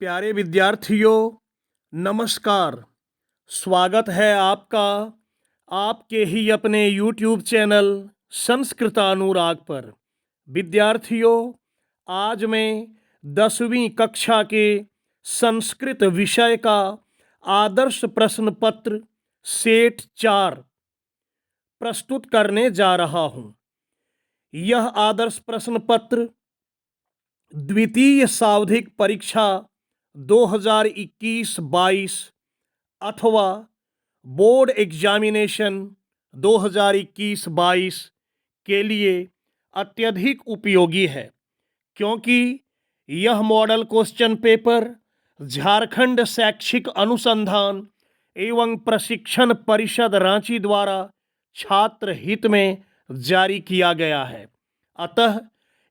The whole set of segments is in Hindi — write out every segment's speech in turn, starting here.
प्यारे विद्यार्थियों, नमस्कार। स्वागत है आपका आपके ही अपने YouTube चैनल संस्कृतानुराग पर। विद्यार्थियों, आज मैं 10वीं कक्षा के संस्कृत विषय का आदर्श प्रश्न पत्र सेट 4 प्रस्तुत करने जा रहा हूं। यह आदर्श प्रश्न पत्र द्वितीय सावधिक परीक्षा 2021-22 अथवा बोर्ड एग्जामिनेशन 2021-22 के लिए अत्यधिक उपयोगी है, क्योंकि यह मॉडल क्वेश्चन पेपर झारखंड शैक्षिक अनुसंधान एवं प्रशिक्षण परिषद रांची द्वारा छात्र हित में जारी किया गया है। अतः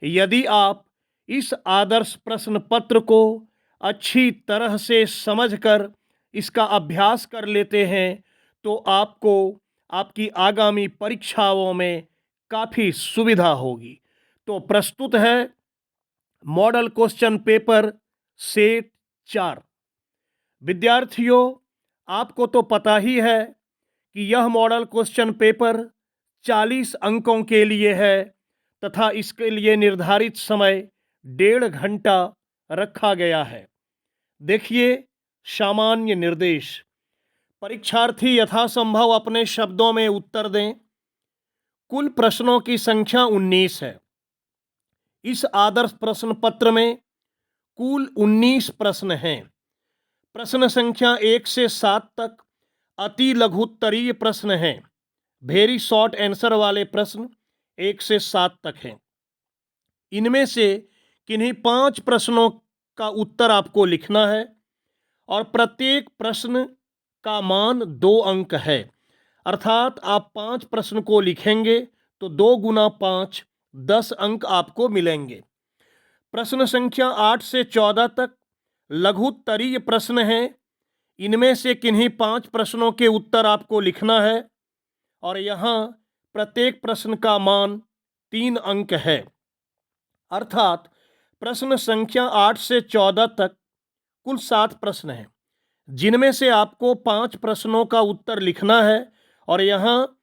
यदि आप इस आदर्श प्रश्न पत्र को अच्छी तरह से समझकर इसका अभ्यास कर लेते हैं तो आपको आपकी आगामी परीक्षाओं में काफ़ी सुविधा होगी। तो प्रस्तुत है मॉडल क्वेश्चन पेपर सेट 4। विद्यार्थियों, आपको तो पता ही है कि यह मॉडल क्वेश्चन पेपर 40 अंकों के लिए है तथा इसके लिए निर्धारित समय 1.5 घंटा रखा गया है। देखिए सामान्य निर्देश। परीक्षार्थी यथासंभव अपने शब्दों में उत्तर दें। कुल प्रश्नों की संख्या 19 है। इस आदर्श प्रश्न पत्र में कुल 19 प्रश्न हैं। प्रश्न संख्या 1 से 7 तक अति लघुत्तरीय प्रश्न हैं। वेरी शॉर्ट आंसर वाले प्रश्न 1 से 7 तक हैं। इनमें से किन्हीं 5 प्रश्नों का उत्तर आपको लिखना है और प्रत्येक प्रश्न का मान 2 अंक है। अर्थात आप 5 प्रश्न को लिखेंगे तो 2 गुना 5 10 अंक आपको मिलेंगे। प्रश्न संख्या 8 से 14 तक लघुत्तरीय प्रश्न हैं। इनमें से किन्हीं 5 प्रश्नों के उत्तर आपको लिखना है और यहाँ प्रत्येक प्रश्न का मान 3 अंक है। अर्थात प्रश्न संख्या 8 से 14 तक कुल 7 प्रश्न हैं, जिनमें से आपको 5 प्रश्नों का उत्तर लिखना है और यहाँ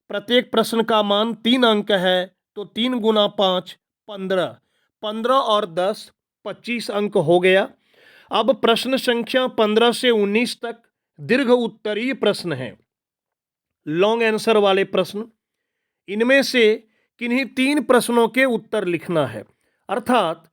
प्रत्येक प्रश्न का मान 3 अंक है। तो 3 गुना 5 15, 15 और 10 25 अंक हो गया। अब प्रश्न संख्या 15 से 19 तक दीर्घ उत्तरीय प्रश्न हैं, लॉन्ग आंसर वाले प्रश्न। इनमें से किन्हीं 3 प्रश्नों के उत्तर लिखना है। अर्थात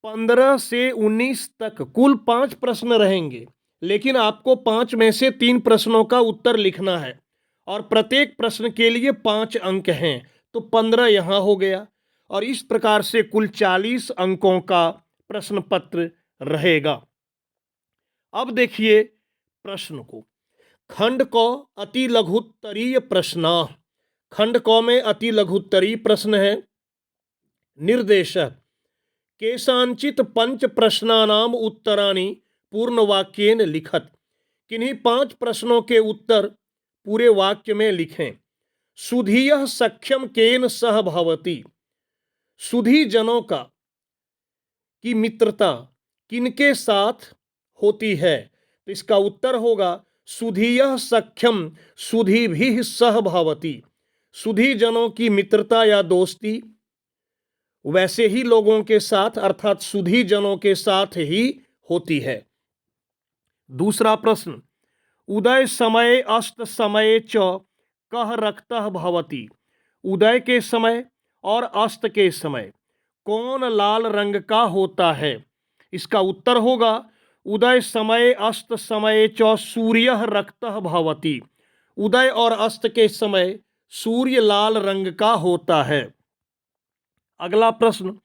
15 से 19 तक कुल 5 प्रश्न रहेंगे, लेकिन आपको 5 में से 3 प्रश्नों का उत्तर लिखना है और प्रत्येक प्रश्न के लिए 5 अंक हैं। तो 15 यहाँ हो गया और इस प्रकार से कुल 40 अंकों का प्रश्न पत्र रहेगा। अब देखिए प्रश्न को। खंड क अति लघुत्तरीय प्रश्न। खंड क में अति लघुत्तरीय प्रश्न है। निर्देशक केषांचित पंच प्रश्नानाम उत्तराणि पूर्णवाक्येन लिखत। किन्हीं 5 प्रश्नों के उत्तर पूरे वाक्य में लिखें। सुधीयः सख्यम केन सह भवति। सुधी जनों की मित्रता किनके साथ होती है? तो इसका उत्तर होगा सुधीयः सख्यम सुधीभिः सह भवति। सुधी जनों की मित्रता या दोस्ती वैसे ही लोगों के साथ अर्थात सुधी जनों के साथ ही होती है। दूसरा प्रश्न, उदय समय अस्त समय च कः रक्तः भवति। उदय के समय और अस्त के समय कौन लाल रंग का होता है? इसका उत्तर होगा उदय समय अस्त समय च सूर्यः रक्तः भवति। उदय और अस्त के समय सूर्य लाल रंग का होता है। अगला प्रश्न,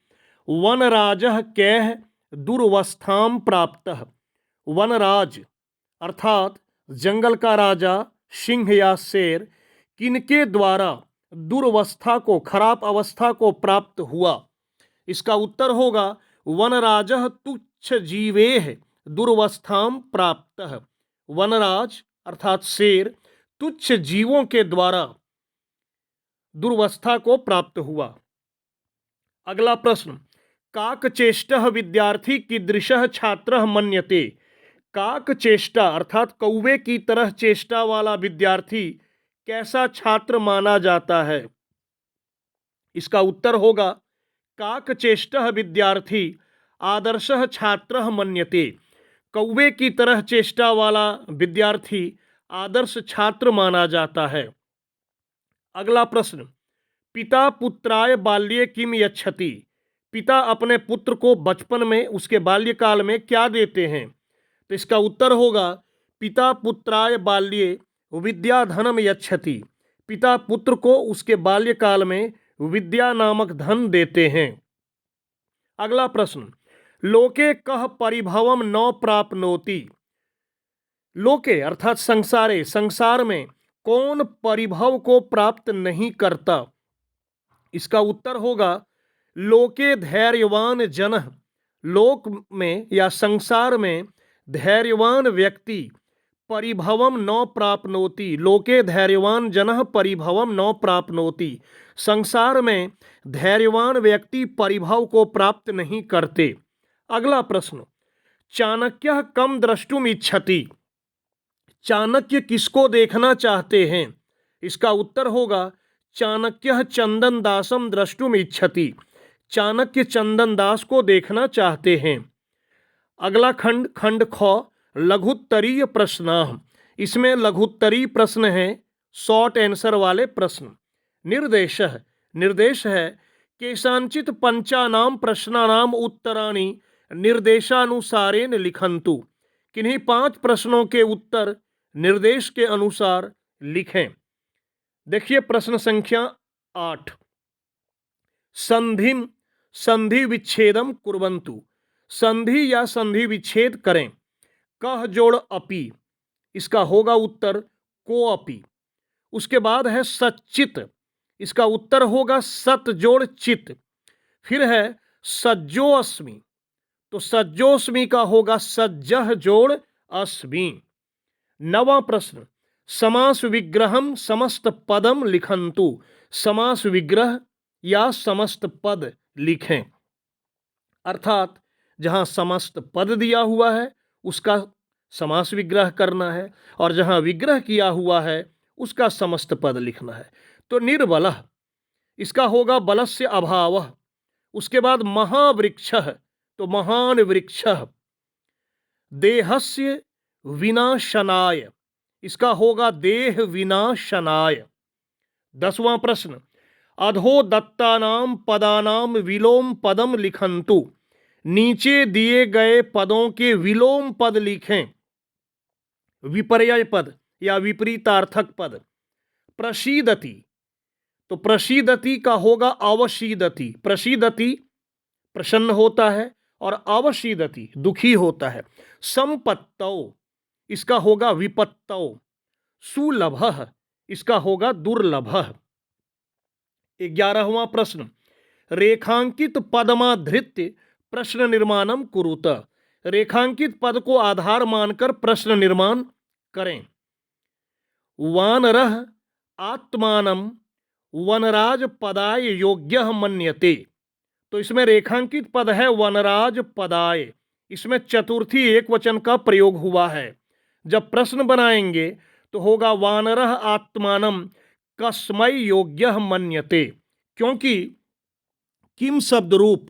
वनराजः कैः दुर्वस्थां प्राप्तः। वनराज अर्थात जंगल का राजा सिंह या शेर किनके द्वारा दुर्वस्था को खराब अवस्था को प्राप्त हुआ? इसका उत्तर होगा वनराजः तुच्छ जीवेः दुर्वस्थां प्राप्तः। वनराज अर्थात शेर तुच्छ जीवों के द्वारा दुर्वस्था को प्राप्त हुआ। अगला प्रश्न, काकचेष्टः विद्यार्थी कीदृशः छात्रः मन्यते। काकचेष्टा अर्थात कौवे की तरह चेष्टा वाला विद्यार्थी कैसा छात्र माना जाता है। इसका उत्तर होगा काकचेष्टः विद्यार्थी आदर्शः छात्रः मन्यते। कौवे की तरह चेष्टा वाला विद्यार्थी आदर्श छात्र माना जाता है। अगला प्रश्न, पिता पुत्राय बाल्ये किम यच्छति। पिता अपने पुत्र को बचपन में उसके बाल्यकाल में क्या देते हैं। तो इसका उत्तर होगा पिता पुत्राय बाल्ये विद्याधनम यच्छति। पिता पुत्र को उसके बाल्यकाल में विद्या नामक धन देते हैं। अगला प्रश्न, लोके कह परिभवम न प्राप्नोति। लोके अर्थात संसारे, संसार में कौन परिभव को प्राप्त नहीं करता। इसका उत्तर होगा लोके धैर्यवान जनः। लोक में या संसार में धैर्यवान व्यक्ति परिभवम न प्राप्नोति। लोके धैर्यवान जनः परिभवम न प्राप्नोति। संसार में धैर्यवान व्यक्ति परिभव को प्राप्त नहीं करते। अगला प्रश्न, चाणक्य कम द्रष्टुम इच्छति। चाणक्य किसको देखना चाहते हैं। इसका उत्तर होगा चाणक्य चंदन दासम द्रष्टुम इच्छति। चाणक्य चंदन दास को देखना चाहते हैं। अगला खंड, खंड ख, लघुत्तरीय प्रश्न। इसमें लघुत्तरीय प्रश्न है, शॉर्ट आंसर वाले प्रश्न। निर्देश निर्देश है केषांचित पंचानाम प्रश्नानाम उत्तराणि निर्देशानुसारेण लिखन्तु। किन्हीं 5 प्रश्नों के उत्तर निर्देश के अनुसार लिखें। देखिए प्रश्न संख्या 8, संधिम संधि विच्छेदम कुर्वन्तु। संधि या संधि विच्छेद करें। कह जोड़ अपि, इसका होगा उत्तर को अपि। उसके बाद है सच्चित, इसका उत्तर होगा सत जोड़ चित। फिर है सज्जो अस्मि, तो सज्जोस्मि का होगा सज्जह जोड़ अस्मि। 9वां प्रश्न, समास विग्रहम समस्त पदम लिखन्तु। समास विग्रह या समस्त पद लिखें। अर्थात जहां समस्त पद दिया हुआ है उसका समास विग्रह करना है, और जहां विग्रह किया हुआ है उसका समस्त पद लिखना है। तो निर्बलः, इसका होगा बलस्य अभावः। उसके बाद महावृक्षः, तो महान वृक्षः। देहस्य विनाशनाय, इसका होगा देह विनाशनाय। 10वां प्रश्न, अधो दत्तानाम पदानाम विलोम पदम लिखन्तु। नीचे दिए गए पदों के विलोम पद लिखें। विपर्यय पद या विपरीतार्थक पद। प्रसीदति, तो प्रसीदति का होगा अवसीदति। प्रसीदति प्रसन्न होता है और अवसीदति दुखी होता है। संपत्तौ, इसका होगा विपत्तौ। सुलभः, इसका होगा दुर्लभः। 11वां प्रश्न, रेखांकित पदमाधृत्य प्रश्न निर्माणम कुरुत। रेखांकित पद को आधार मानकर प्रश्न निर्माण करें। वानरः आत्मानं वनराज पदाय योग्यः मन्यते। तो इसमें रेखांकित पद है वनराज पदाय। इसमें चतुर्थी एक वचन का प्रयोग हुआ है। जब प्रश्न बनाएंगे तो होगा वानरः आत्मानं कस्मै योग्यः मन्यते, क्योंकि किम शब्द रूप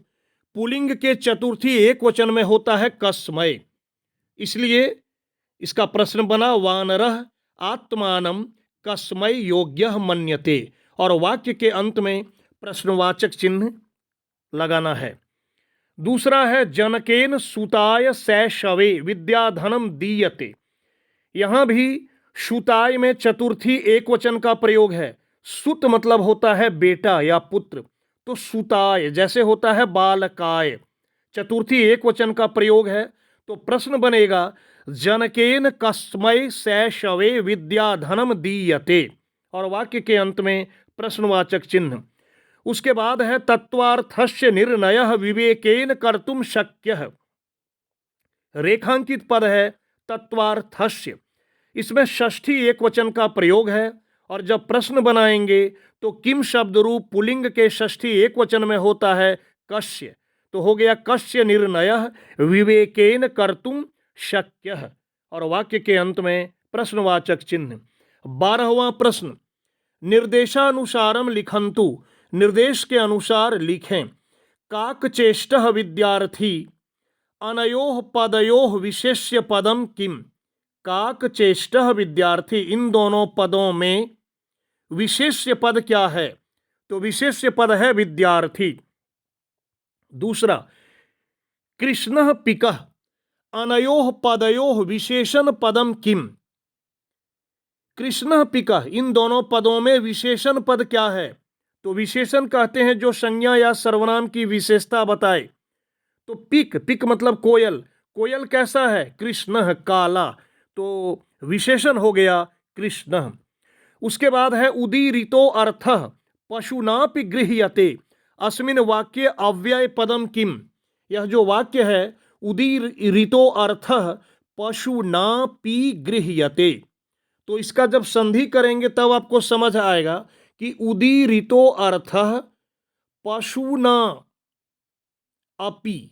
पुलिंग के चतुर्थी एक वचन में होता है कस्मै, इसलिए इसका प्रश्न बना वानरः आत्मानं कस्मै योग्यः मन्यते, और वाक्य के अंत में प्रश्नवाचक चिन्ह लगाना है। दूसरा है जनकेन सुताय शैशवे विद्याधनम दीयते। यहां भी सुताय में चतुर्थी एक वचन का प्रयोग है। सुत मतलब होता है बेटा या पुत्र, तो सुताय जैसे होता है बालकाय, चतुर्थी एक वचन का प्रयोग है। तो प्रश्न बनेगा जनकेन कस्मै शैशवे विद्याधनम दीयते, और वाक्य के अंत में प्रश्नवाचक चिन्ह। उसके बाद है तत्वार्थस्य निर्णयः विवेकेन कर्तुम शक्यः। रेखांकित पद है तत्वार्थस्य। इसमें षष्ठी एक वचन का प्रयोग है, और जब प्रश्न बनाएंगे तो किम शब्द रूप पुलिंग के षष्ठी एक वचन में होता है कस्य, तो हो गया कस्य निर्णयः विवेकेन कर्तुम शक्यः, और वाक्य के अंत में प्रश्नवाचक चिन्ह। 12वां प्रश्न, निर्देशानुसारम लिखन्तु, निर्देश के अनुसार लिखें। काकचेष्टः विद्यार्थी अनयोः पदयोः विशेष्य पदम किम। काकचेष्टः विद्यार्थी, इन दोनों पदों में विशेष्य पद क्या है, तो विशेष्य पद है विद्यार्थी। दूसरा, कृष्णः पिकः अनयोः पदयोः विशेषण पदम किम। कृष्णः पिकः, इन दोनों पदों में विशेषण पद क्या है, तो विशेषण कहते हैं जो संज्ञा या सर्वनाम की विशेषता बताए। तो पिक, पिक मतलब कोयल, कोयल कैसा है, कृष्णः काला, तो विशेषण हो गया कृष्णः। उसके बाद है उदीरितो अर्थः पशुनापि गृह्यते, अस्मिन् वाक्ये अव्यय पदम किम। यह जो वाक्य है उदीरितो अर्थः पशुनापि गृह्यते, तो इसका जब संधि करेंगे तब आपको समझ आएगा कि उदीरितो अर्थः पशुना अपि,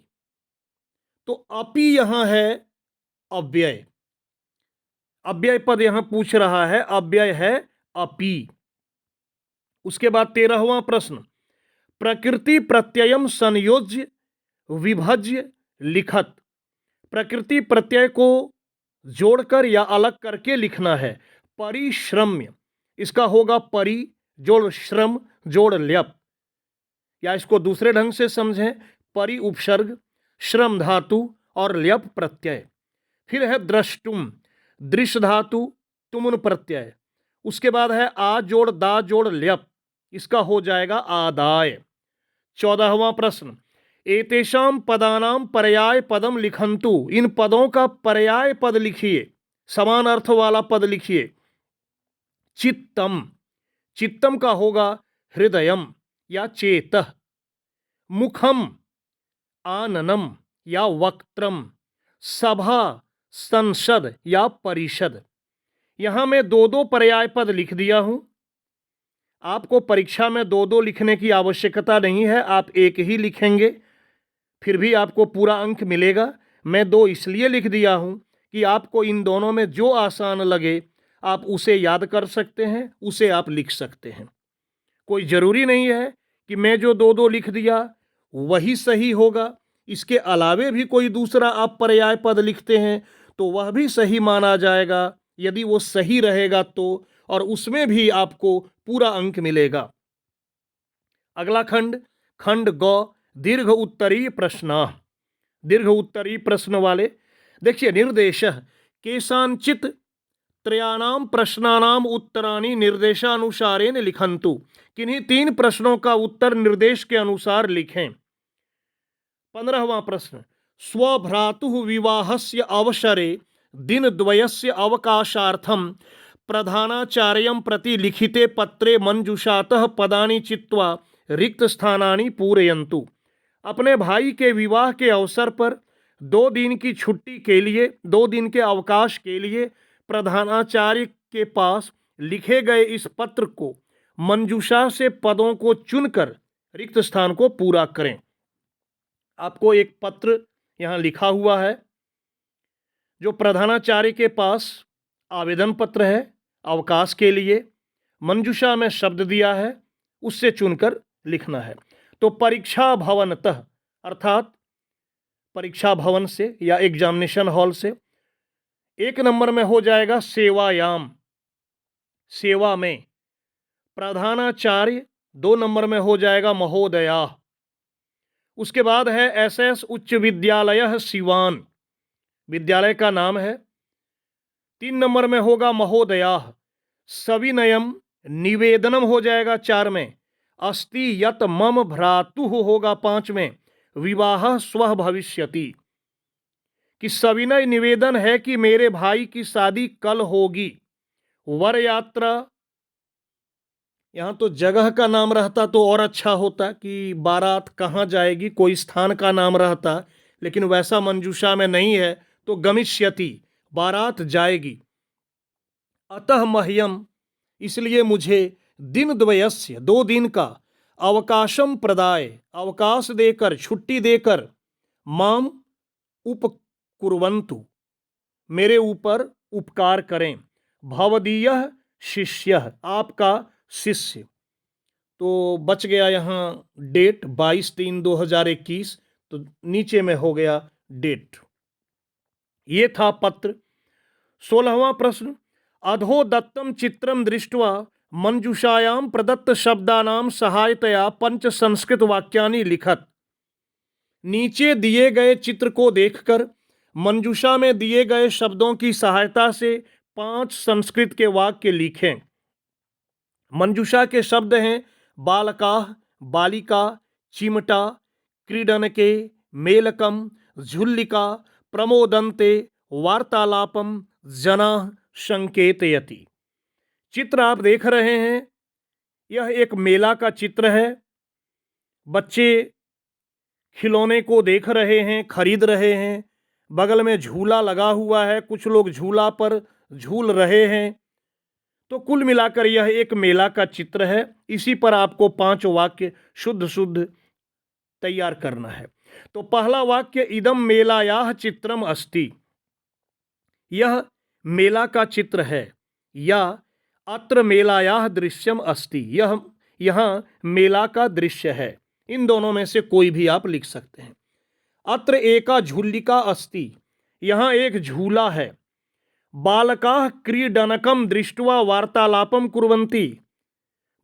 तो अपि यहां है अव्यय, अव्यय पद यहां पूछ रहा है, अव्यय है अपि। उसके बाद 13वां प्रश्न, प्रकृति प्रत्ययम संयोज्य विभज्य लिखत। प्रकृति प्रत्यय को जोड़कर या अलग करके लिखना है। परिश्रम्य, इसका होगा परि जोड़ श्रम जोड़ ल्यप, या इसको दूसरे ढंग से समझें, परि उपसर्ग, श्रम धातु और ल्यप प्रत्यय। फिर है द्रष्टुम, दृश्य धातु तुमुन प्रत्यय। उसके बाद है आ जोड़ दा जोड़ ल्यप, इसका हो जाएगा आदाय। 14वां प्रश्न, एतेषां पदानां पर्याय पदम लिखन्तु, इन पदों का पर्याय पद लिखिए, समान अर्थ वाला पद लिखिए। चित्तम, चित्तम का होगा हृदयम या चेतः। मुखम आननम या वक्त्रम। सभा संसद या परिषद। यहां मैं दो दो पर्याय पद लिख दिया हूं, आपको परीक्षा में दो दो लिखने की आवश्यकता नहीं है, आप एक ही लिखेंगे फिर भी आपको पूरा अंक मिलेगा। मैं दो इसलिए लिख दिया हूं कि आपको इन दोनों में जो आसान लगे आप उसे याद कर सकते हैं, उसे आप लिख सकते हैं। कोई ज़रूरी नहीं है कि मैं जो दो दो लिख दिया वही सही होगा, इसके अलावे भी कोई दूसरा आप पर्याय पद लिखते हैं तो वह भी सही माना जाएगा, यदि वो सही रहेगा तो, और उसमें भी आपको पूरा अंक मिलेगा। अगला खंड, खंड ग, दीर्घ उत्तरीय प्रश्न। दीर्घ उत्तरीय प्रश्न वाले देखिए, निर्देश केषांचित् त्रयाणाम प्रश्नानाम उत्तराणि निर्देशानुसारेण लिखन्तु। किन्हीं तीन प्रश्नों का उत्तर निर्देश के अनुसार लिखें। 15वां प्रश्न, स्वभ्रातुः विवाहस्य अवसरे दिनद्वयस्य अवकाशार्थं प्रधानाचार्यं प्रति लिखिते पत्रे मंजुषातः पदानि चित्वा रिक्त स्थानानि पूरयन्तु। अपने भाई के विवाह के अवसर पर 2 दिन की छुट्टी के लिए, 2 दिन के अवकाश के लिए प्रधानाचार्य के पास लिखे गए इस पत्र को मंजूषा से पदों को चुनकर रिक्त स्थान को पूरा करें। आपको एक पत्र यहाँ लिखा हुआ है जो प्रधानाचार्य के पास आवेदन पत्र है अवकाश के लिए, मंजूषा में शब्द दिया है, उससे चुनकर लिखना है। तो परीक्षा भवनतः अर्थात परीक्षा भवन से या एग्जामिनेशन हॉल से। 1 नंबर में हो जाएगा सेवायाम, सेवा में। प्रधानाचार्य 2 नंबर में हो जाएगा महोदया। उसके बाद है एसएस उच्च विद्यालय सिवान, विद्यालय का नाम है। 3 नंबर में होगा महोदया। सविनयम निवेदनम हो जाएगा 4 में। अस्ति यत मम भ्रातुः होगा 5 में। विवाह स्वः भविष्यति, कि सविनय निवेदन है कि मेरे भाई की शादी कल होगी। वर यात्रा, यहाँ तो जगह का नाम रहता तो और अच्छा होता कि बारात कहाँ जाएगी, कोई स्थान का नाम रहता, लेकिन वैसा मंजूषा में नहीं है, तो गमिष्यति, बारात जाएगी। अतः मह्यम, इसलिए मुझे दिन द्वयस्य 2 दिन का अवकाशम प्रदाय, अवकाश देकर, छुट्टी देकर, माम उपकुर्वन्तु, मेरे ऊपर उपकार करें, भवदीयः शिष्यः, आपका शिष्य। तो बच गया यहाँ डेट 22/3/2021, तो नीचे में हो गया डेट। ये था पत्र। 16वां प्रश्न, अधो दत्तम चित्रम दृष्ट्वा मंजूषायाम प्रदत्त शब्दानाम सहायतया पंच संस्कृत वाक्यानि लिखत। नीचे दिए गए चित्र को देखकर मंजूषा में दिए गए शब्दों की सहायता से 5 संस्कृत के वाक्य लिखें। मंजूषा के शब्द हैं बालकाः, बालिका, चिमटा, क्रीडनके, मेलकम, झुल्लिका, प्रमोदन्ते, वार्तालापम, जनाः संकेतयति। चित्र आप देख रहे हैं, यह एक मेला का चित्र है। बच्चे खिलौने को देख रहे हैं, खरीद रहे हैं। बगल में झूला लगा हुआ है, कुछ लोग झूला पर झूल रहे हैं। तो कुल मिलाकर यह एक मेला का चित्र है। इसी पर आपको 5 वाक्य शुद्ध शुद्ध तैयार करना है। तो पहला वाक्य, इदम मेलायाः चित्रम अस्ति, यह मेला का चित्र है। या अत्र मेलायाः दृश्यम अस्ति, यह यहाँ मेला का दृश्य है। इन दोनों में से कोई भी आप लिख सकते हैं। अत्र एका झुल्लिका अस्ति, यहाँ एक झूला है। बालकाः क्रीडनकम दृष्ट्वा वार्तालापम कुर्वन्ति,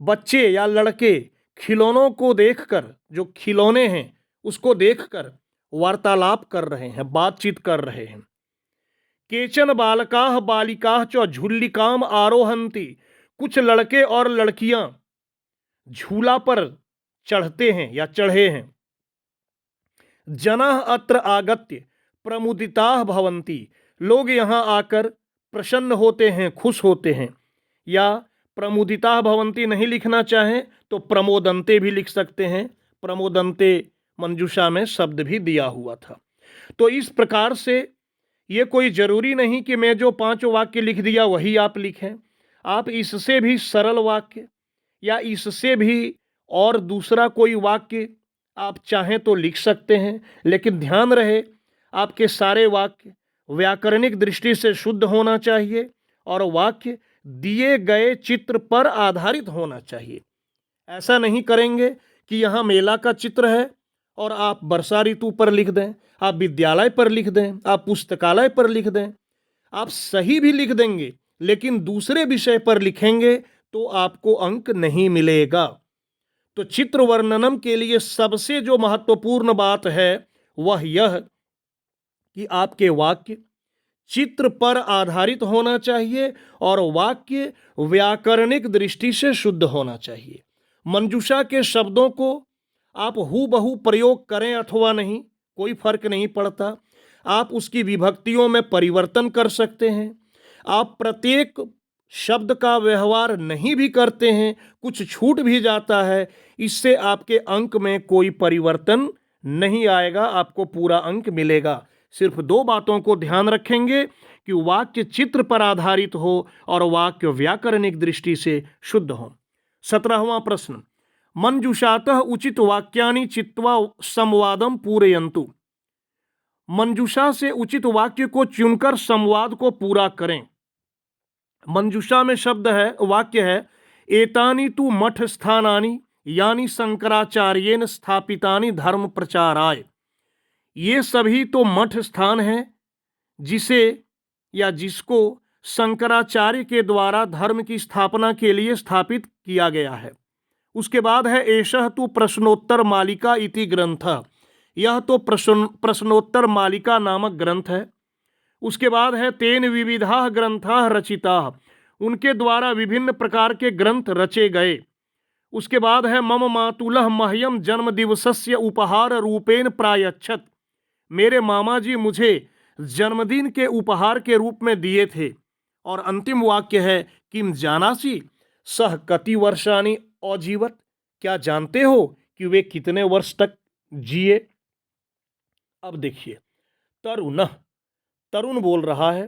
बच्चे या लड़के खिलौनों को देखकर, जो खिलौने हैं उसको देखकर वार्तालाप कर रहे हैं, बातचीत कर रहे हैं। केचन बालकाः बालिकाः च झुल्लिकाम आरोहन्ति, कुछ लड़के और लड़कियां झूला पर चढ़ते हैं या चढ़े हैं। जनाः अत्र आगत्य प्रमुदिताः भवन्ति, लोग यहाँ आकर प्रसन्न होते हैं, खुश होते हैं। या प्रमुदिताः भवन्ति नहीं लिखना चाहें तो प्रमोदन्ते भी लिख सकते हैं। प्रमोदन्ते मंजूषा में शब्द भी दिया हुआ था। तो इस प्रकार से ये कोई जरूरी नहीं कि मैं जो 5 वाक्य लिख दिया वही आप लिखें। आप इससे भी सरल वाक्य या इससे भी और दूसरा कोई वाक्य आप चाहें तो लिख सकते हैं। लेकिन ध्यान रहे, आपके सारे वाक्य व्याकरणिक दृष्टि से शुद्ध होना चाहिए और वाक्य दिए गए चित्र पर आधारित होना चाहिए। ऐसा नहीं करेंगे कि यहाँ मेला का चित्र है और आप वर्षा ऋतु पर लिख दें, आप विद्यालय पर लिख दें, आप पुस्तकालय पर लिख दें। आप सही भी लिख देंगे लेकिन दूसरे विषय पर लिखेंगे तो आपको अंक नहीं मिलेगा। तो चित्र वर्णनम के लिए सबसे जो महत्वपूर्ण बात है वह यह कि आपके वाक्य चित्र पर आधारित होना चाहिए और वाक्य व्याकरणिक दृष्टि से शुद्ध होना चाहिए। मंजूषा के शब्दों को आप हूबहू प्रयोग करें अथवा नहीं, कोई फर्क नहीं पड़ता। आप उसकी विभक्तियों में परिवर्तन कर सकते हैं। आप प्रत्येक शब्द का व्यवहार नहीं भी करते हैं, कुछ छूट भी जाता है, इससे आपके अंक में कोई परिवर्तन नहीं आएगा, आपको पूरा अंक मिलेगा। सिर्फ 2 बातों को ध्यान रखेंगे कि वाक्य चित्र पर आधारित हो और वाक्य व्याकरणिक दृष्टि से शुद्ध हो। 17वां प्रश्न, मंजूषातः उचित वाक्यानि चित्वा संवादम पूरयन्तु, मंजूषा से उचित वाक्य को चुनकर संवाद को पूरा करें। मंजूषा में शब्द है, वाक्य है, एतानि तु मठ स्थानानि यानी शंकराचार्येन स्थापितानि धर्म प्रचाराय, ये सभी तो मठ स्थान हैं जिसे या जिसको शंकराचार्य के द्वारा धर्म की स्थापना के लिए स्थापित किया गया है। उसके बाद है एषः तु प्रश्नोत्तर मालिका इति ग्रंथ, यह तो प्रश्नोत्तर मालिका नामक ग्रंथ है। उसके बाद है तेन विविधा ग्रंथा रचिता, उनके द्वारा विभिन्न प्रकार के ग्रंथ रचे गए। उसके बाद है मम मातुलः मह्यम जन्म दिवसस्य उपहार रूपेण प्रायच्छत, मेरे मामा जी मुझे जन्मदिन के उपहार के रूप में दिए थे। और अंतिम वाक्य है किम जानासि सह कति वर्षाणि अजीवत, क्या जानते हो कि वे कितने वर्ष तक जिए। अब देखिए, तरुण बोल रहा है,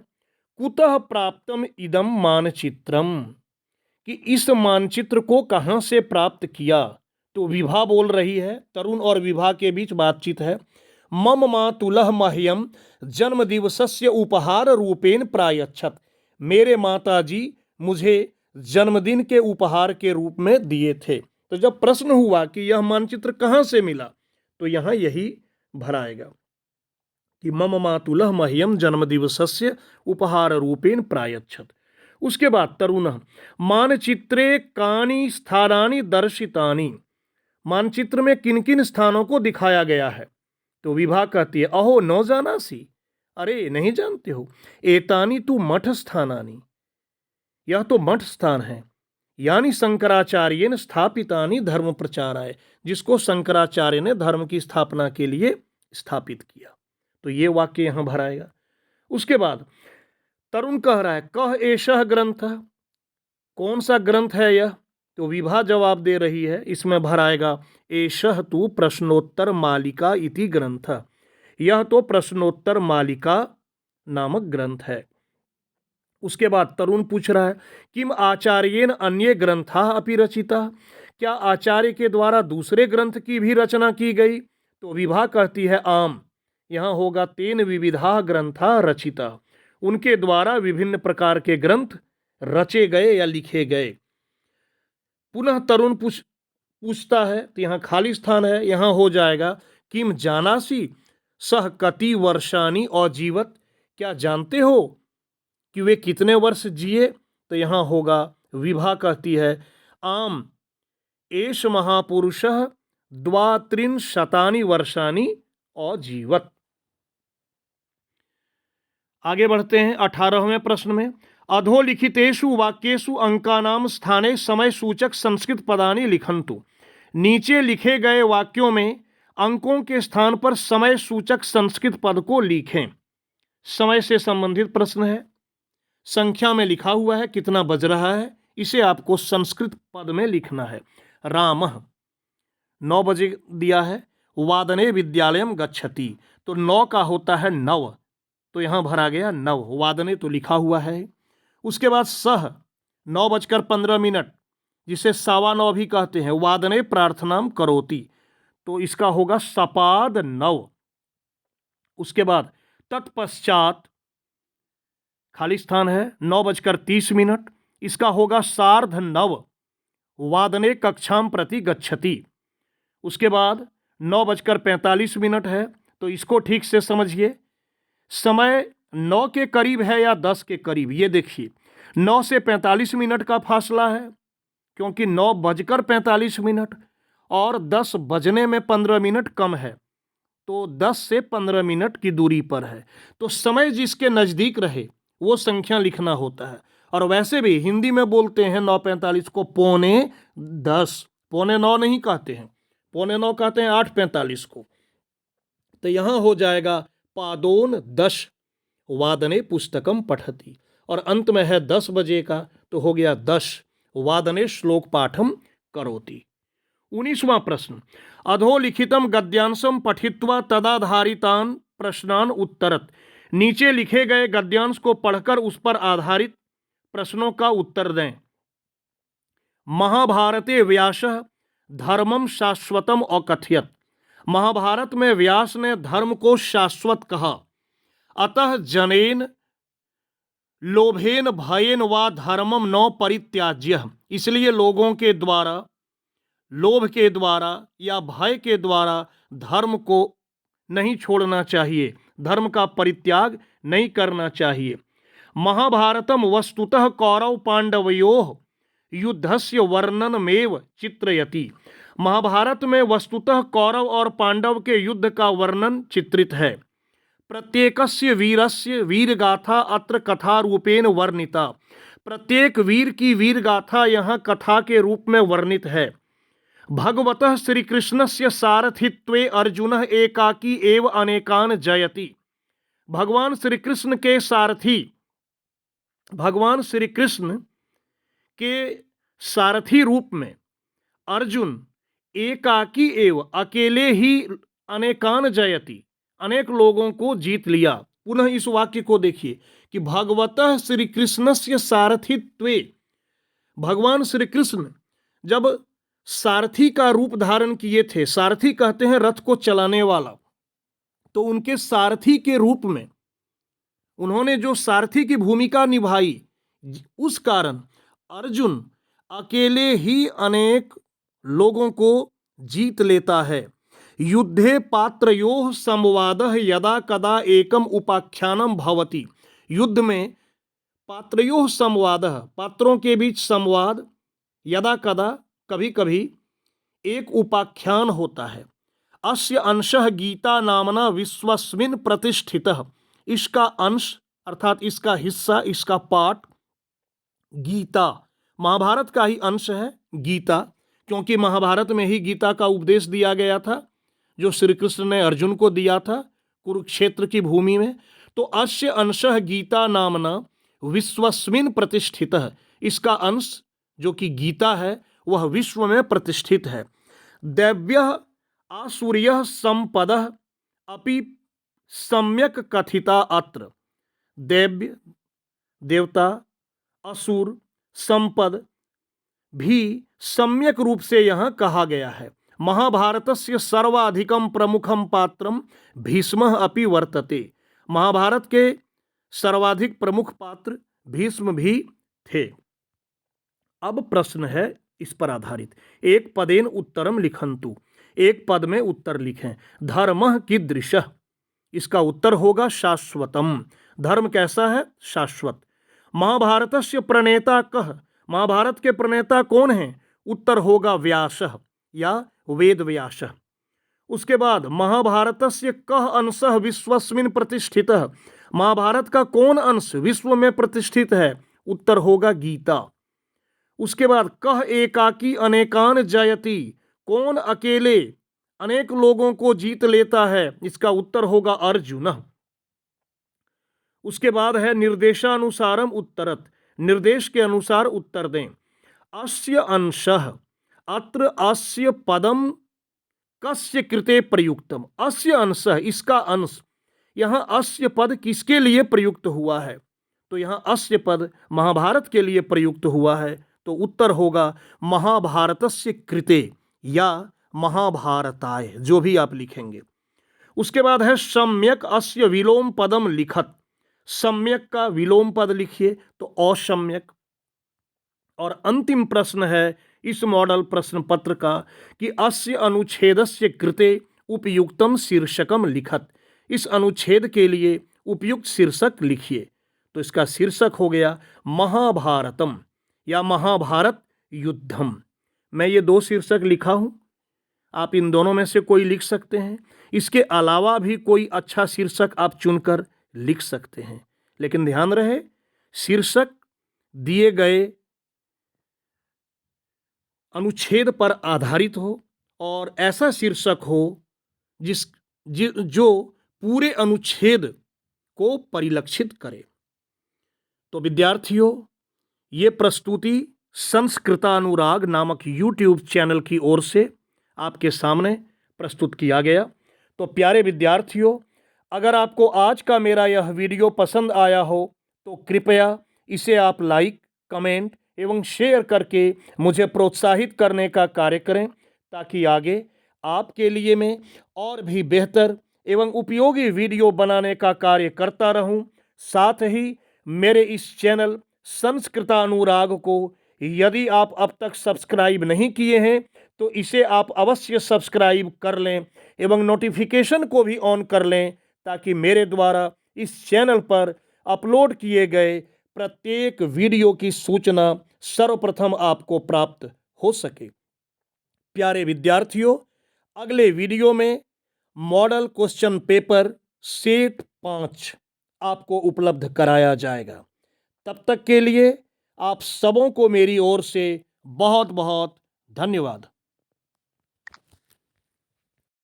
कुतः प्राप्तम इदम मानचित्रम, कि इस मानचित्र को कहां से प्राप्त किया। तो विभा बोल रही है, तरुण और विभा के बीच बातचीत है। मम मातुलः मह्यम जन्म दिवसस्य उपहार रूपेण प्रायच्छत। मेरे माताजी मुझे जन्मदिन के उपहार के रूप में दिए थे। तो जब प्रश्न हुआ कि यह मानचित्र कहाँ से मिला, तो यहाँ यही भराएगा कि मम मातुलः मह्यम जन्म दिवसस्य उपहार रूपेण प्रायच्छत। उसके बाद तरुणः मानचित्रे कानि स्थानानि दर्शितानि। मानचित्र में किन किन स्थानों को दिखाया गया है। तो विभा कहती है अहो न जानासी, अरे नहीं जानते हो। एतानी तु मठ स्थानानि, यह तो मठ स्थान है। यानी शंकराचार्य ने स्थापितानि धर्म प्रचाराय, जिसको शंकराचार्य ने धर्म की स्थापना के लिए स्थापित किया। तो ये वाक्य यहां भराएगा। उसके बाद तरुण कह रहा है कह एषः ग्रंथ, कौन सा ग्रंथ है यह। तो विभा जवाब दे रही है, इसमें भराएगा एषः तु प्रश्नोत्तर मालिका इति ग्रंथ, यह तो प्रश्नोत्तर मालिका नामक ग्रंथ है। उसके बाद तरुण पूछ रहा है किम आचार्येन अन्ये ग्रंथा अपि रचिता, क्या आचार्य के द्वारा दूसरे ग्रंथ की भी रचना की गई। तो विभा कहती है आम, यहाँ होगा तेन विविधा ग्रंथा रचिता, उनके द्वारा विभिन्न प्रकार के ग्रंथ रचे गए या लिखे गए। पुनः तरुण पूछता है, तो यहाँ खाली स्थान है, यहाँ हो जाएगा किम जानासी सह कति वर्षानी अजीवत, क्या जानते हो कि वे कितने वर्ष जिए। तो यहाँ होगा विभा कहती है आम एष महापुरुषः द्वात्रिंशतानि वर्षानि अजीवत। आगे बढ़ते हैं 18वें प्रश्न में। अधोलिखितेषु वाक्येषु अंकानाम स्थाने समय सूचक संस्कृत पदानि लिखन्तु। नीचे लिखे गए वाक्यों में अंकों के स्थान पर समय सूचक संस्कृत पद को लिखें। समय से संबंधित प्रश्न है, संख्या में लिखा हुआ है कितना बज रहा है, इसे आपको संस्कृत पद में लिखना है। रामः 9 बजे दिया है, वादने विद्यालयम गच्छति, तो 9 का होता है 9, तो यहां भरा गया 9, वादने तो लिखा हुआ है। उसके बाद सह 9:15, जिसे 9:15 भी कहते हैं, वादने प्रार्थनाम करोति, तो इसका होगा सपाद 9। उसके बाद तत्पश्चात खाली स्थान है 9:30, इसका होगा सार्ध 9, वादने कक्षाम प्रति गच्छति। उसके बाद 9:45 है, तो इसको ठीक से समझिए, समय 9 के करीब है या 10 के करीब। ये देखिए 9 से 45 मिनट का फासला है, क्योंकि 9:45 और 10 बजने में 15 मिनट कम है, तो 10 से 15 मिनट की दूरी पर है। तो समय जिसके नज़दीक रहे वो संख्या लिखना होता है। और वैसे भी हिंदी में बोलते हैं 9:45 को 9:45, 9:45 नहीं कहते हैं, 9:45 कहते हैं 8:45 को। तो यहाँ हो जाएगा पादोन 10 वादने पुस्तकम पठति, और अंत में है 10 बजे का, तो हो गया 10 वादने श्लोक पाठम करोति। 19वां प्रश्न अधोलिखितम गद्यांशम पठित्वा तदाधारितान प्रश्नान उत्तरत। नीचे लिखे गए गद्यांश को पढ़कर उस पर आधारित प्रश्नों का उत्तर दें। महाभारते व्यासः धर्मम शाश्वतम अकथयत। महाभारत में व्यास ने धर्म को शाश्वत कहा। अतः जनेन लोभेन भयेन वा धर्मम न परित्याज्य, इसलिए लोगों के द्वारा, लोभ के द्वारा या भय के द्वारा धर्म को नहीं छोड़ना चाहिए, धर्म का परित्याग नहीं करना चाहिए। महाभारतम वस्तुतः कौरव पांडवयोः युद्धस्य वर्णनमेव चित्रयति। महाभारत में वस्तुतः कौरव और पांडव के युद्ध का वर्णन चित्रित है। प्रत्येकस्य वीरस्य वीरगाथा अत्र कथा रूपेण वर्णिता। प्रत्येक वीर की वीरगाथा यहाँ कथा के रूप में वर्णित है। भगवतः श्री कृष्णस्य सारथित्वे अर्जुनः एकाकी एव अनेकान जयति। भगवान श्री कृष्ण के सारथी, भगवान श्री कृष्ण के सारथी रूप में अर्जुन एकाकी एव, अकेले ही, अनेकान जयति, अनेक लोगों को जीत लिया। पुनः इस वाक्य को देखिए कि भगवतः श्री कृष्णस्य सारथित्वे, भगवान श्री कृष्ण जब सारथी का रूप धारण किए थे। सारथी कहते हैं रथ को चलाने वाला। तो उनके सारथी के रूप में उन्होंने जो सारथी की भूमिका निभाई, उस कारण अर्जुन अकेले ही अनेक लोगों को जीत लेता है। युद्धे पात्रयोः संवादः यदा कदा एकम उपाख्यानम भवति। युद्ध में पात्रयोः संवादः, पात्रों के बीच संवाद, यदा कदा, कभी कभी, एक उपाख्यान होता है। अस्य अंशः गीता नामना विश्वस्मिन् प्रतिष्ठितः। इसका अंश अर्थात इसका हिस्सा, इसका पार्ट गीता, महाभारत का ही अंश है गीता, क्योंकि महाभारत में ही गीता का उपदेश दिया गया था जो श्री कृष्ण ने अर्जुन को दिया था कुरुक्षेत्र की भूमि में। तो अस्य अंशः गीता नामना विश्वस्मिन् प्रतिष्ठितः। इसका अंश जो कि गीता है वह विश्व में प्रतिष्ठित है। दैव्यः आसुर्यः संपदः अपि सम्यक कथिता अत्र। दैव्य, देवता, असुर, संपद भी सम्यक रूप से यहाँ कहा गया है। महाभारतस्य सर्वाधिकम प्रमुखम पात्रम भीष्मः अपि वर्तते। महाभारत के सर्वाधिक प्रमुख पात्र भीष्म भी थे। अब प्रश्न है इस पर आधारित। एक पदेन उत्तरम लिखन्तु। एक पद में उत्तर लिखें। धर्मः कीदृशः। इसका उत्तर होगा शाश्वतम। धर्म कैसा है? शाश्वत। महाभारतस्य प्रणेता कः। महाभारत के प्रणेता कौन हैं? उत्तर होगा व्यासः या वेद व्यासः। उसके बाद महाभारतस्य कः अंशः विश्वस्मिन् प्रतिष्ठितः। महाभारत का कौन अंश विश्व में प्रतिष्ठित है? उत्तर होगा गीता। उसके बाद कः एकाकी अनेकान जयति। कौन अकेले अनेक लोगों को जीत लेता है? इसका उत्तर होगा अर्जुन। उसके बाद है निर्देशानुसारम उत्तरत। निर्देश के अनुसार उत्तर दें। अस्य अंशः। अत्र अस्य पदम कस्य कृते प्रयुक्तम। अस्य अंशः, इसका अंश। यहाँ अस्य पद किसके लिए प्रयुक्त हुआ है? तो यहाँ अस्य पद महाभारत के लिए प्रयुक्त हुआ है। तो उत्तर होगा महाभारतस्य कृते या महाभारताय, जो भी आप लिखेंगे। उसके बाद है सम्यक अस्य विलोम पदम लिखत। सम्यक का विलोम पद लिखिए तो असम्यक। और अंतिम प्रश्न है इस मॉडल प्रश्न पत्र का कि अस्य अनुच्छेदस्य कृते उपयुक्तम शीर्षकम लिखत। इस अनुच्छेद के लिए उपयुक्त शीर्षक लिखिए। तो इसका शीर्षक हो गया महाभारतम या महाभारत युद्धम। मैं ये दो शीर्षक लिखा हूं, आप इन दोनों में से कोई लिख सकते हैं। इसके अलावा भी कोई अच्छा शीर्षक आप चुनकर लिख सकते हैं, लेकिन ध्यान रहे शीर्षक दिए गए अनुच्छेद पर आधारित हो और ऐसा शीर्षक हो जो पूरे अनुच्छेद को परिलक्षित करे। तो विद्यार्थियों, ये प्रस्तुति संस्कृतानुराग नामक YouTube चैनल की ओर से आपके सामने प्रस्तुत किया गया। तो प्यारे विद्यार्थियों, अगर आपको आज का मेरा यह वीडियो पसंद आया हो तो कृपया इसे आप लाइक, कमेंट एवं शेयर करके मुझे प्रोत्साहित करने का कार्य करें, ताकि आगे आपके लिए मैं और भी बेहतर एवं उपयोगी वीडियो बनाने का कार्य करता रहूं। साथ ही मेरे इस चैनल संस्कृतानुराग को यदि आप अब तक सब्सक्राइब नहीं किए हैं तो इसे आप अवश्य सब्सक्राइब कर लें एवं नोटिफिकेशन को भी ऑन कर लें, ताकि मेरे द्वारा इस चैनल पर अपलोड किए गए प्रत्येक वीडियो की सूचना सर्वप्रथम आपको प्राप्त हो सके। प्यारे विद्यार्थियों, अगले वीडियो में मॉडल क्वेश्चन पेपर सेट 5 आपको उपलब्ध कराया जाएगा। तब तक के लिए आप सबों को मेरी ओर से बहुत बहुत धन्यवाद।